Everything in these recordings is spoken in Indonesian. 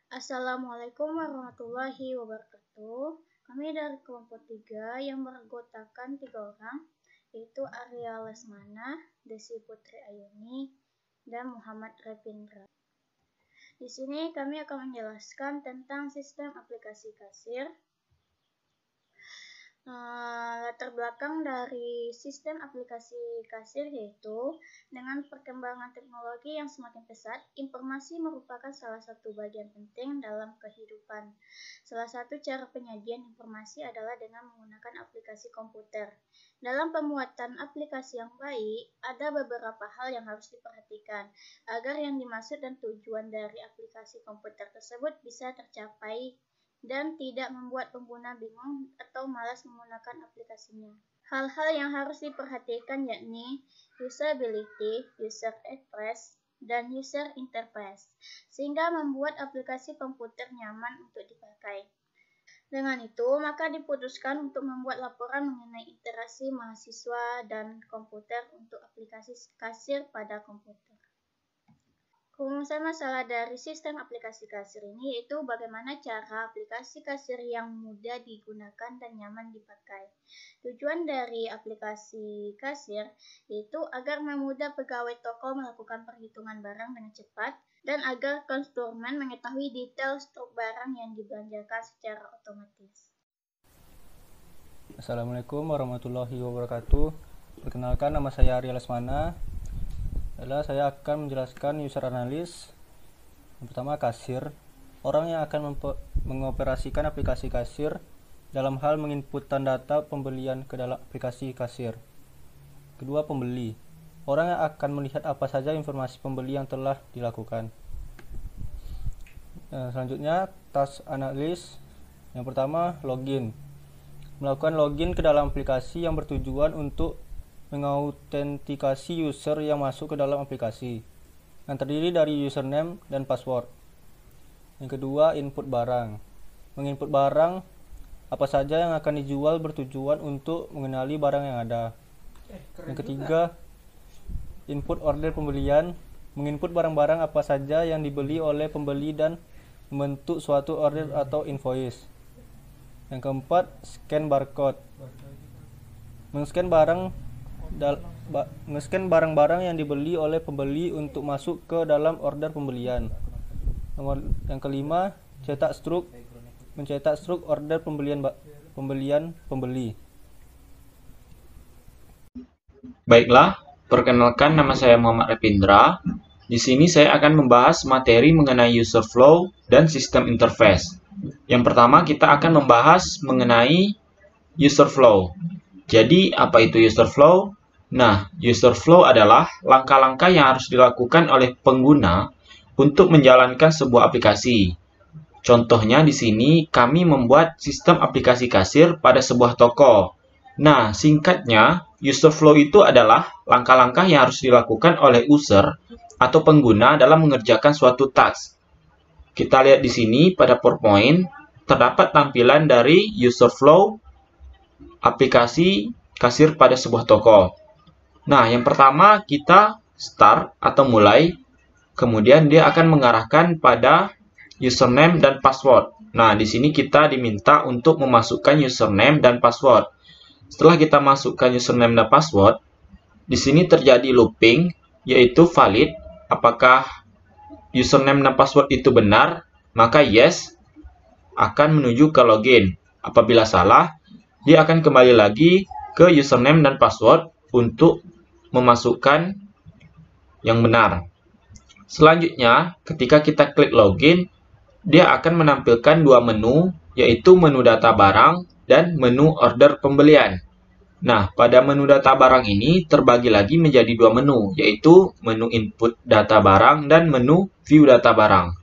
Assalamualaikum warahmatullahi wabarakatuh. Kami dari kelompok 3 yang beranggotakan 3 orang, yaitu Arya Lesmana, Desi Putri Ayuni, dan Muhammad Repindra. Di sini kami akan menjelaskan tentang sistem aplikasi kasir. Latar belakang dari sistem aplikasi kasir yaitu dengan perkembangan teknologi yang semakin pesat, informasi merupakan salah satu bagian penting dalam kehidupan. Salah satu cara penyajian informasi adalah dengan menggunakan aplikasi komputer. Dalam pembuatan aplikasi yang baik, ada beberapa hal yang harus diperhatikan agar yang dimaksud dan tujuan dari aplikasi komputer tersebut bisa tercapai dan tidak membuat pengguna bingung atau malas menggunakan aplikasinya. Hal-hal yang harus diperhatikan yakni usability, user address, dan user interface, sehingga membuat aplikasi komputer nyaman untuk dipakai. Dengan itu, maka diputuskan untuk membuat laporan mengenai interaksi mahasiswa dan komputer untuk aplikasi kasir pada komputer. Rumusan masalah dari sistem aplikasi kasir ini yaitu bagaimana cara aplikasi kasir yang mudah digunakan dan nyaman dipakai. Tujuan dari aplikasi kasir yaitu agar memudah pegawai toko melakukan perhitungan barang dengan cepat dan agar konsumen mengetahui detail stok barang yang dibelanjakan secara otomatis. Assalamualaikum warahmatullahi wabarakatuh. Perkenalkan, nama saya Arya Lesmana. Saya akan menjelaskan user analysis. Yang pertama, kasir. Orang yang akan mengoperasikan aplikasi kasir dalam hal menginputkan data pembelian ke dalam aplikasi kasir. Kedua, pembeli. Orang yang akan melihat apa saja informasi pembeli yang telah dilakukan. Selanjutnya, task analysis. Yang pertama, login. Melakukan login ke dalam aplikasi yang bertujuan untuk mengautentikasi user yang masuk ke dalam aplikasi, yang terdiri dari username dan password. Yang kedua, input barang. Menginput barang apa saja yang akan dijual bertujuan untuk mengenali barang yang ada. Yang ketiga, input order pembelian. Menginput barang-barang apa saja yang dibeli oleh pembeli dan membentuk suatu order atau invoice. Yang keempat, scan barcode. Nge-scan barang-barang yang dibeli oleh pembeli untuk masuk ke dalam order pembelian. Yang kelima, mencetak struk order pembeli. Baiklah, perkenalkan, nama saya Muhammad Repindra. Di sini saya akan membahas materi mengenai user flow dan sistem interface. Yang pertama, kita akan membahas mengenai user flow. Jadi, apa itu user flow? Nah, user flow adalah langkah-langkah yang harus dilakukan oleh pengguna untuk menjalankan sebuah aplikasi. Contohnya di sini kami membuat sistem aplikasi kasir pada sebuah toko. Nah, singkatnya, user flow itu adalah langkah-langkah yang harus dilakukan oleh user atau pengguna dalam mengerjakan suatu task. Kita lihat di sini pada PowerPoint, terdapat tampilan dari user flow aplikasi kasir pada sebuah toko. Nah, yang pertama kita start atau mulai, kemudian dia akan mengarahkan pada username dan password. Nah, di sini kita diminta untuk memasukkan username dan password. Setelah kita masukkan username dan password, di sini terjadi looping, yaitu valid. Apakah username dan password itu benar? Maka yes, akan menuju ke login. Apabila salah, dia akan kembali lagi ke username dan password untuk memasukkan yang benar. Selanjutnya, ketika kita klik login, dia akan menampilkan dua menu, yaitu menu data barang dan menu order pembelian. Nah, pada menu data barang ini terbagi lagi menjadi dua menu, yaitu menu input data barang dan menu view data barang.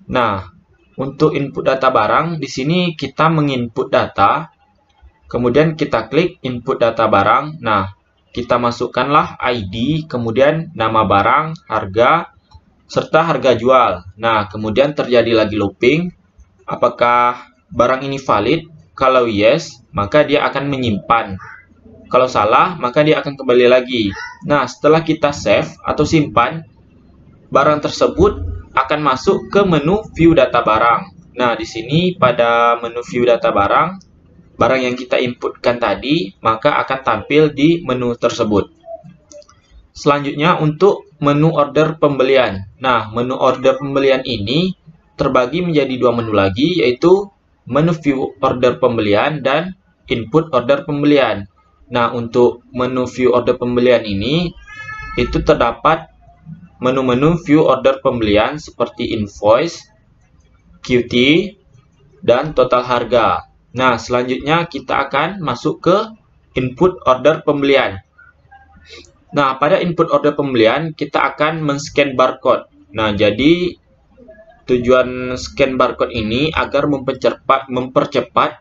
Nah, untuk input data barang, di sini kita menginput data, kemudian kita klik input data barang. Nah, kita masukkanlah ID, kemudian nama barang, harga, serta harga jual. Nah, kemudian terjadi lagi looping. Apakah barang ini valid? Kalau yes, maka dia akan menyimpan. Kalau salah, maka dia akan kembali lagi. Nah, setelah kita save atau simpan, barang tersebut akan masuk ke menu view data barang. Nah, di sini pada menu view data barang, barang yang kita inputkan tadi, maka akan tampil di menu tersebut. Selanjutnya untuk menu order pembelian. Nah, menu order pembelian ini terbagi menjadi dua menu lagi, yaitu menu view order pembelian dan input order pembelian. Nah, untuk menu view order pembelian ini, itu terdapat menu-menu view order pembelian seperti invoice, QT, dan total harga. Nah, selanjutnya kita akan masuk ke input order pembelian. Nah, pada input order pembelian, kita akan men-scan barcode. Nah, jadi tujuan scan barcode ini agar mempercepat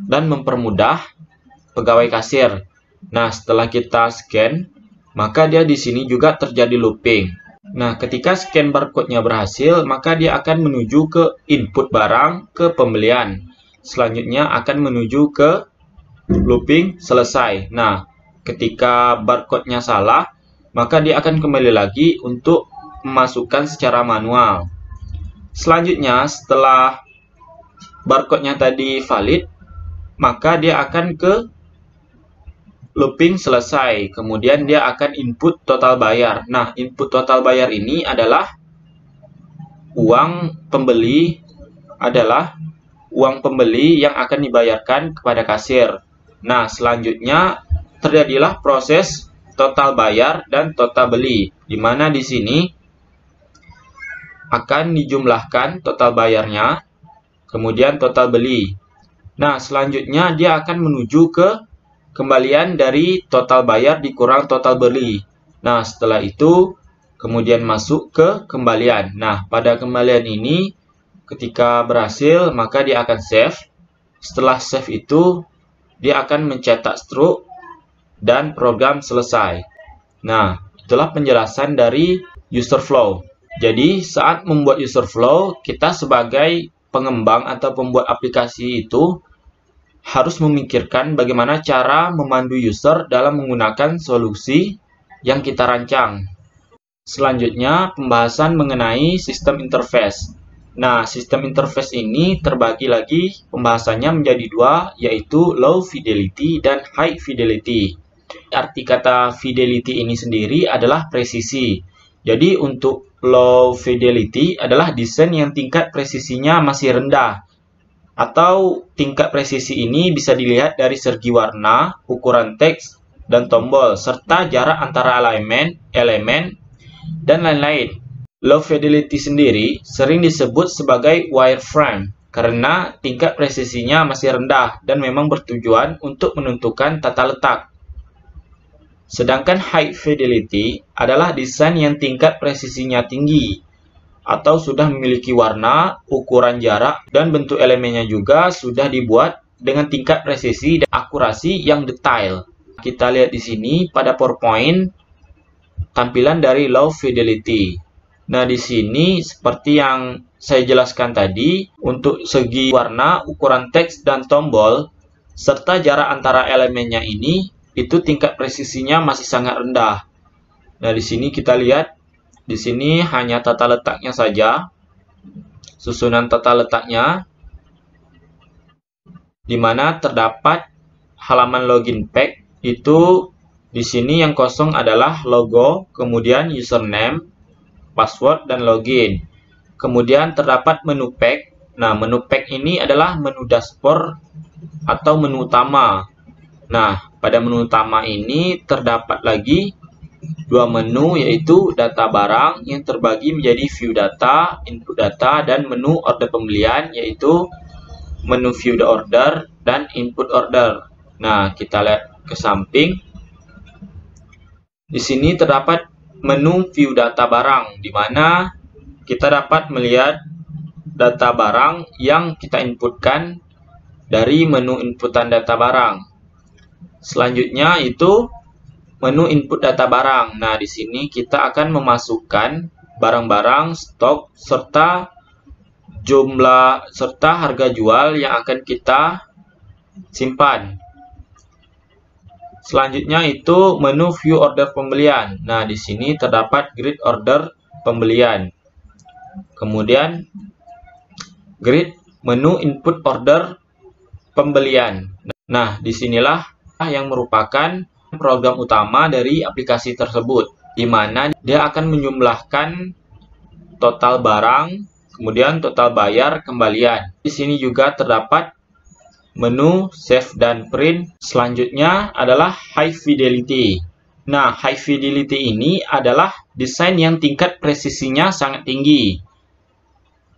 dan mempermudah pegawai kasir. Nah, setelah kita scan, maka dia di sini juga terjadi looping. Nah, ketika scan barcode-nya berhasil, maka dia akan menuju ke input barang ke pembelian. Selanjutnya akan menuju ke looping selesai. Nah, ketika barcode-nya salah, maka dia akan kembali lagi untuk memasukkan secara manual. Selanjutnya, setelah barcode-nya tadi valid, maka dia akan ke looping selesai. Kemudian dia akan input total bayar. Nah, input total bayar ini adalah uang pembeli yang akan dibayarkan kepada kasir. Nah, selanjutnya terjadilah proses total bayar dan total beli, di mana di sini akan dijumlahkan total bayarnya, kemudian total beli. Nah, selanjutnya dia akan menuju ke kembalian dari total bayar dikurang total beli. Nah, setelah itu kemudian masuk ke kembalian. Nah, pada kembalian ini ketika berhasil, maka dia akan save. Setelah save itu, dia akan mencetak struk dan program selesai. Nah, itulah penjelasan dari user flow. Jadi, saat membuat user flow, kita sebagai pengembang atau pembuat aplikasi itu harus memikirkan bagaimana cara memandu user dalam menggunakan solusi yang kita rancang. Selanjutnya, pembahasan mengenai sistem interface. Nah, sistem interface ini terbagi lagi pembahasannya menjadi dua, yaitu low fidelity dan high fidelity. Arti kata fidelity ini sendiri adalah presisi. Jadi, untuk low fidelity adalah desain yang tingkat presisinya masih rendah. Atau tingkat presisi ini bisa dilihat dari segi warna, ukuran teks, dan tombol, serta jarak antara elemen, dan lain-lain. Low fidelity sendiri sering disebut sebagai wireframe karena tingkat presisinya masih rendah dan memang bertujuan untuk menentukan tata letak. Sedangkan high fidelity adalah desain yang tingkat presisinya tinggi atau sudah memiliki warna, ukuran jarak, dan bentuk elemennya juga sudah dibuat dengan tingkat presisi dan akurasi yang detail. Kita lihat di sini pada PowerPoint tampilan dari low fidelity. Nah, di sini seperti yang saya jelaskan tadi, untuk segi warna, ukuran teks, dan tombol, serta jarak antara elemennya ini, itu tingkat presisinya masih sangat rendah. Nah, di sini kita lihat, di sini hanya tata letaknya saja, susunan tata letaknya, di mana terdapat halaman login page, itu di sini yang kosong adalah logo, kemudian username, password, dan login. Kemudian terdapat menu pack. Nah, menu pack ini adalah menu dashboard atau menu utama. Nah, pada menu utama ini terdapat lagi dua menu, yaitu data barang yang terbagi menjadi view data, input data, dan menu order pembelian, yaitu menu view the order dan input order. Nah, kita lihat ke samping. Di sini terdapat menu view data barang, di mana kita dapat melihat data barang yang kita inputkan dari menu inputan data barang. Selanjutnya itu menu input data barang. Nah, di sini kita akan memasukkan barang-barang, stok, serta jumlah serta harga jual yang akan kita simpan. Selanjutnya itu menu view order pembelian. Nah, di sini terdapat grid order pembelian. Kemudian grid menu input order pembelian. Nah, disinilah yang merupakan program utama dari aplikasi tersebut, di mana dia akan menjumlahkan total barang, kemudian total bayar kembalian. Di sini juga terdapat menu save dan print. Selanjutnya adalah high fidelity. Nah, high fidelity ini adalah desain yang tingkat presisinya sangat tinggi.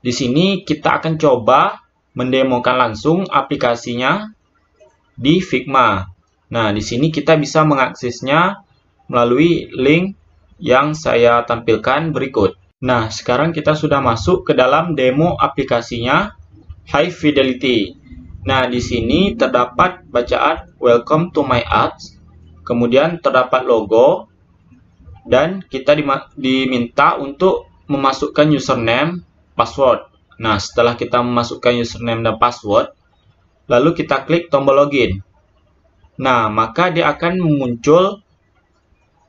Di sini kita akan coba mendemokan langsung aplikasinya di Figma. Nah, di sini kita bisa mengaksesnya melalui link yang saya tampilkan berikut. Nah, sekarang kita sudah masuk ke dalam demo aplikasinya High Fidelity. Nah, di sini terdapat bacaan Welcome to my apps, kemudian terdapat logo, dan kita diminta untuk memasukkan username, password. Nah, setelah kita memasukkan username dan password, lalu kita klik tombol login. Nah, maka dia akan muncul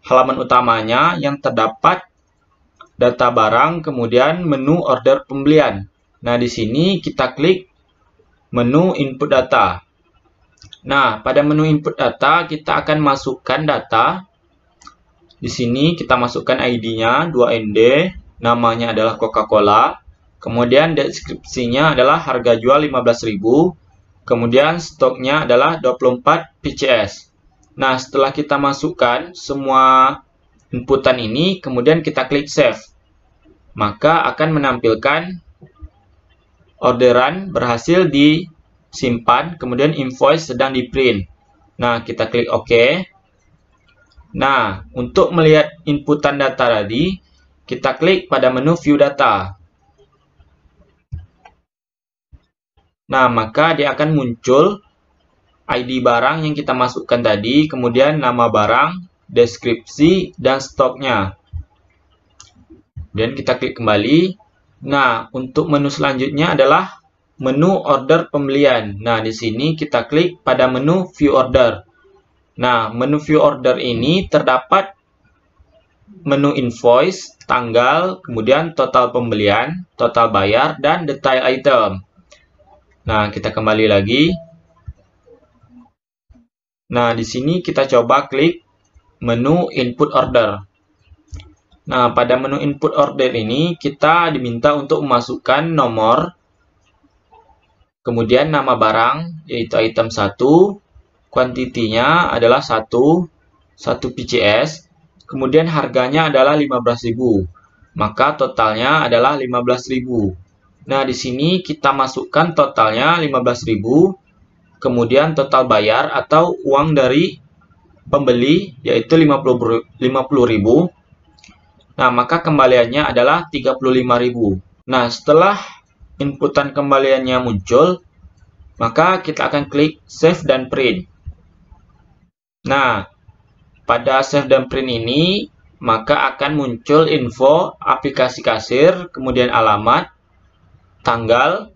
halaman utamanya yang terdapat data barang, kemudian menu order pembelian. Nah, di sini kita klik menu input data. Nah, pada menu input data kita akan masukkan data. Di sini kita masukkan ID-nya 2ND, namanya adalah Coca-Cola. Kemudian deskripsinya adalah harga jual 15.000. Kemudian stoknya adalah 24 PCS. Nah, setelah kita masukkan semua inputan ini, kemudian kita klik save. Maka akan menampilkan orderan berhasil disimpan, kemudian invoice sedang di print. Nah, kita klik OK. Nah, untuk melihat inputan data tadi, kita klik pada menu view data. Nah, maka dia akan muncul ID barang yang kita masukkan tadi, kemudian nama barang, deskripsi, dan stoknya. Dan kita klik kembali. Nah, untuk menu selanjutnya adalah menu order pembelian. Nah, di sini kita klik pada menu view order. Nah, menu view order ini terdapat menu invoice, tanggal, kemudian total pembelian, total bayar, dan detail item. Nah, kita kembali lagi. Nah, di sini kita coba klik menu input order. Nah, pada menu input order ini kita diminta untuk memasukkan nomor, kemudian nama barang, yaitu item 1, kuantitinya adalah 1 PCS, kemudian harganya adalah 15.000, maka totalnya adalah 15.000. Nah, di sini kita masukkan totalnya 15.000, kemudian total bayar atau uang dari pembeli yaitu 50.000. Nah, maka kembaliannya adalah 35.000. Nah, setelah inputan kembaliannya muncul, maka kita akan klik save dan print. Nah, pada save dan print ini, maka akan muncul info aplikasi kasir, kemudian alamat, tanggal,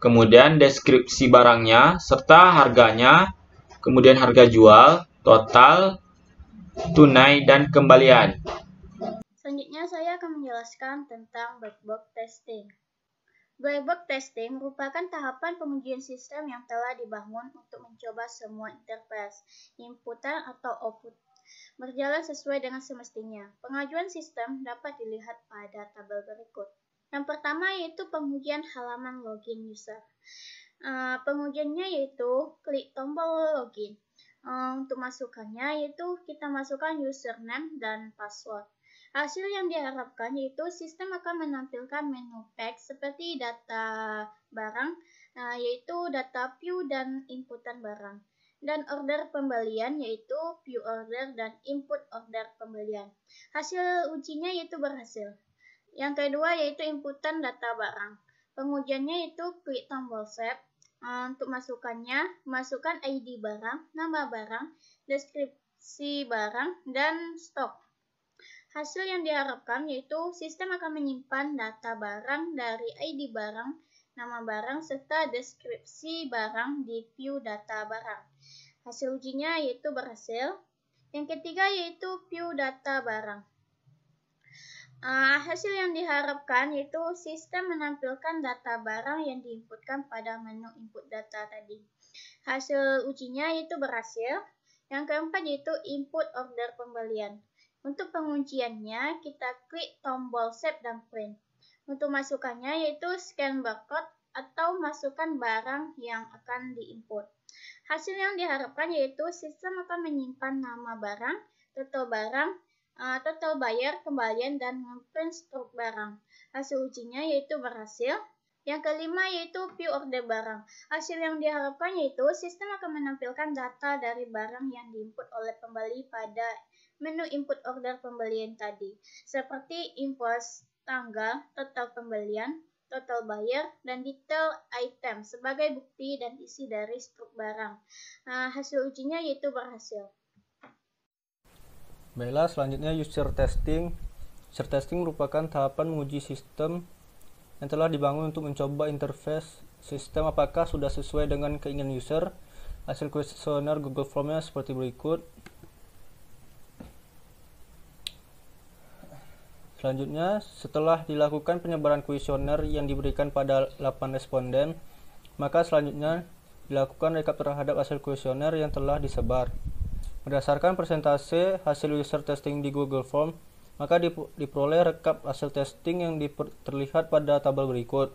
kemudian deskripsi barangnya, serta harganya, kemudian harga jual, total, tunai, dan kembalian. Selanjutnya saya akan menjelaskan tentang black box testing. Black box testing merupakan tahapan pengujian sistem yang telah dibangun untuk mencoba semua interface, inputan atau output berjalan sesuai dengan semestinya. Pengajuan sistem dapat dilihat pada tabel berikut. Yang pertama yaitu pengujian halaman login user. Pengujiannya yaitu klik tombol login. Untuk masukannya yaitu kita masukkan username dan password. Hasil yang diharapkan yaitu sistem akan menampilkan menu text seperti data barang, yaitu data view dan inputan barang, dan order pembelian yaitu view order dan input order pembelian. Hasil ujinya yaitu berhasil. Yang kedua yaitu inputan data barang. Pengujiannya yaitu klik tombol save. Untuk masukannya, masukkan ID barang, nama barang, deskripsi barang, dan stok. Hasil yang diharapkan yaitu sistem akan menyimpan data barang dari ID barang, nama barang, serta deskripsi barang di view data barang. Hasil ujinya yaitu berhasil. Yang ketiga yaitu view data barang. Hasil yang diharapkan yaitu sistem menampilkan data barang yang diinputkan pada menu input data tadi. Hasil ujinya yaitu berhasil. Yang keempat yaitu input order pembelian. Untuk pengunciannya, kita klik tombol save dan print. Untuk masukannya yaitu scan barcode atau masukkan barang yang akan diinput. Hasil yang diharapkan yaitu sistem akan menyimpan nama barang, total barang, total bayar, kembalian, dan ngeprint stok barang. Hasil ujinya yaitu berhasil. Yang kelima yaitu view order barang. Hasil yang diharapkan yaitu sistem akan menampilkan data dari barang yang diinput oleh pembeli pada menu input order pembelian tadi, seperti invoice, tanggal, total pembelian, total bayar, dan detail item sebagai bukti dan isi dari stok barang. Hasil ujinya yaitu berhasil. Baiklah, selanjutnya user testing. User testing merupakan tahapan menguji sistem yang telah dibangun untuk mencoba interface sistem apakah sudah sesuai dengan keinginan user. Hasil kuesioner Google Form-nya seperti berikut. Selanjutnya, setelah dilakukan penyebaran kuesioner yang diberikan pada 8 responden, maka selanjutnya dilakukan rekap terhadap hasil kuesioner yang telah disebar. Berdasarkan persentase hasil user testing di Google Form, maka diperoleh rekap hasil testing yang terlihat pada tabel berikut.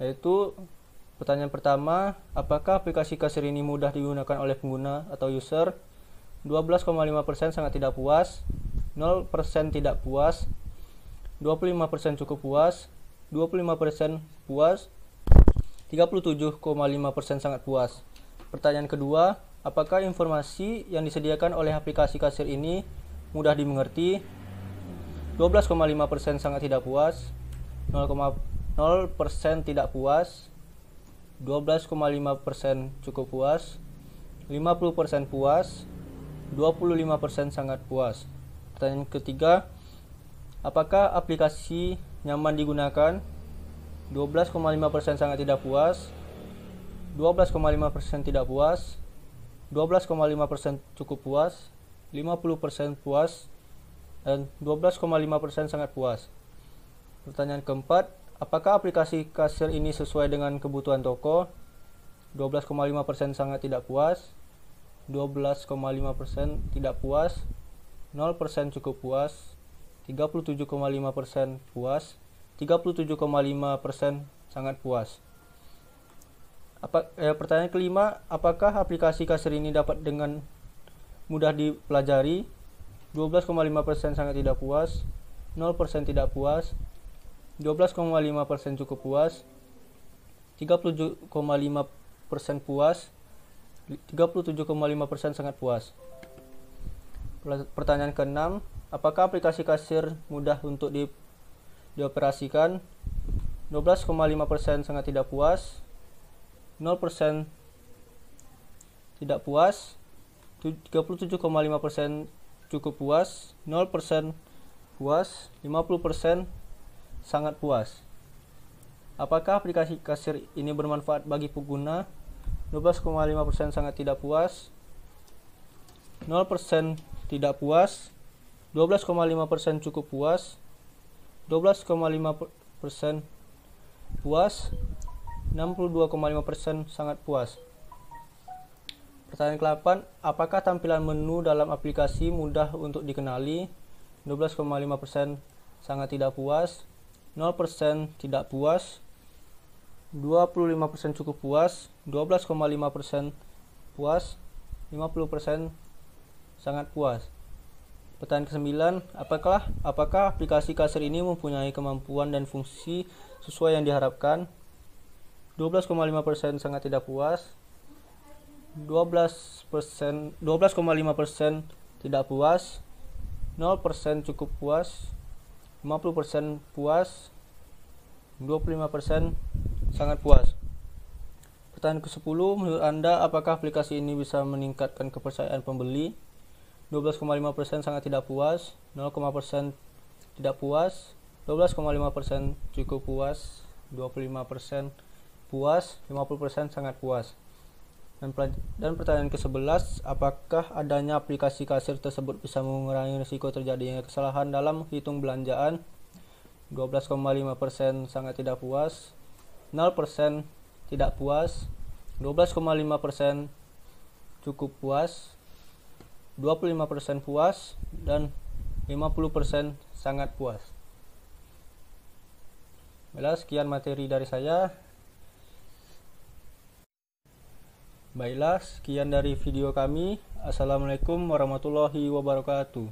Yaitu, pertanyaan pertama, apakah aplikasi kasir ini mudah digunakan oleh pengguna atau user? 12,5% sangat tidak puas, 0% tidak puas, 25% cukup puas, 25% puas, 37,5% sangat puas. Pertanyaan kedua, apakah informasi yang disediakan oleh aplikasi kasir ini mudah dimengerti? 12,5% sangat tidak puas, 0% tidak puas, 12,5% cukup puas, 50% puas, 25% sangat puas. Pertanyaan ketiga, apakah aplikasi nyaman digunakan? 12,5% sangat tidak puas, 12,5% tidak puas, 12,5% cukup puas, 50% puas, dan 12,5% sangat puas. Pertanyaan keempat, apakah aplikasi kasir ini sesuai dengan kebutuhan toko? 12,5% sangat tidak puas, 12,5% tidak puas, 0% cukup puas, 37,5% puas, 37,5% sangat puas. Pertanyaan kelima, apakah aplikasi kasir ini dapat dengan mudah dipelajari? 12,5% sangat tidak puas, 0% tidak puas, 12,5% cukup puas, 37,5% puas, 37,5% sangat puas. Pertanyaan keenam, apakah aplikasi kasir mudah untuk dioperasikan? 12,5% sangat tidak puas, 0% tidak puas, 37,5% cukup puas, 0% puas, 50% sangat puas. Apakah aplikasi kasir ini bermanfaat bagi pengguna? 12,5% sangat tidak puas, 0% tidak puas, 12,5% cukup puas, 12,5% puas, 62,5% sangat puas. Pertanyaan ke-8, apakah tampilan menu dalam aplikasi mudah untuk dikenali? 12,5% sangat tidak puas, 0% tidak puas, 25% cukup puas, 12,5% puas, 50% sangat puas. Pertanyaan ke-9, apakah aplikasi kasir ini mempunyai kemampuan dan fungsi sesuai yang diharapkan? 12,5% sangat tidak puas, 12,5% tidak puas, 0% cukup puas, 50% puas, 25% sangat puas. Pertanyaan ke-10, menurut Anda apakah aplikasi ini bisa meningkatkan kepercayaan pembeli? 12,5% sangat tidak puas, 0,% tidak puas, 12,5% cukup puas, 25% puas, 50% sangat puas. Dan pertanyaan ke-11, apakah adanya aplikasi kasir tersebut bisa mengurangi risiko terjadinya kesalahan dalam hitung belanjaan? 12,5% sangat tidak puas, 0% tidak puas, 12,5% cukup puas, 25% puas, dan 50% sangat puas. Baiklah, sekian materi dari saya. Baiklah, sekian dari video kami. Assalamualaikum warahmatullahi wabarakatuh.